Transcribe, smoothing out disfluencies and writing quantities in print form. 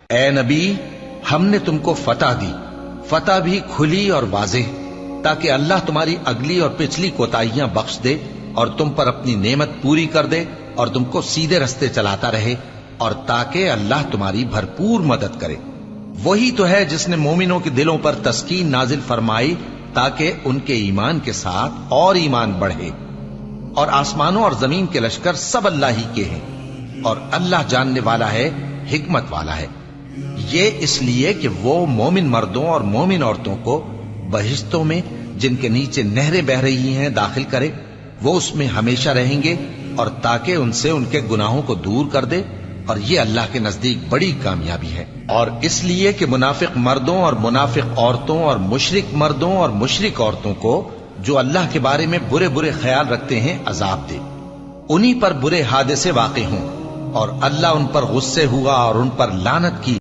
اے نبی، ہم نے تم کو فتح دی، فتح بھی کھلی اور واضح، تاکہ اللہ تمہاری اگلی اور پچھلی کوتاہیاں بخش دے اور تم پر اپنی نعمت پوری کر دے اور تم کو سیدھے رستے چلاتا رہے، اور تاکہ اللہ تمہاری بھرپور مدد کرے۔ وہی تو ہے جس نے مومنوں کے دلوں پر تسکین نازل فرمائی تاکہ ان کے ایمان کے ساتھ اور ایمان بڑھے، اور آسمانوں اور زمین کے لشکر سب اللہ ہی کے ہیں، اور اللہ جاننے والا ہے، حکمت والا ہے۔ یہ اس لیے کہ وہ مومن مردوں اور مومن عورتوں کو بہشتوں میں جن کے نیچے نہریں بہ رہی ہیں داخل کرے، وہ اس میں ہمیشہ رہیں گے، اور تاکہ ان سے ان کے گناہوں کو دور کر دے، اور یہ اللہ کے نزدیک بڑی کامیابی ہے۔ اور اس لیے کہ منافق مردوں اور منافق عورتوں اور مشرک مردوں اور مشرک عورتوں کو جو اللہ کے بارے میں برے برے خیال رکھتے ہیں عذاب دے، انہی پر برے حادثے واقع ہوں، اور اللہ ان پر غصے ہوا اور ان پر لعنت کی۔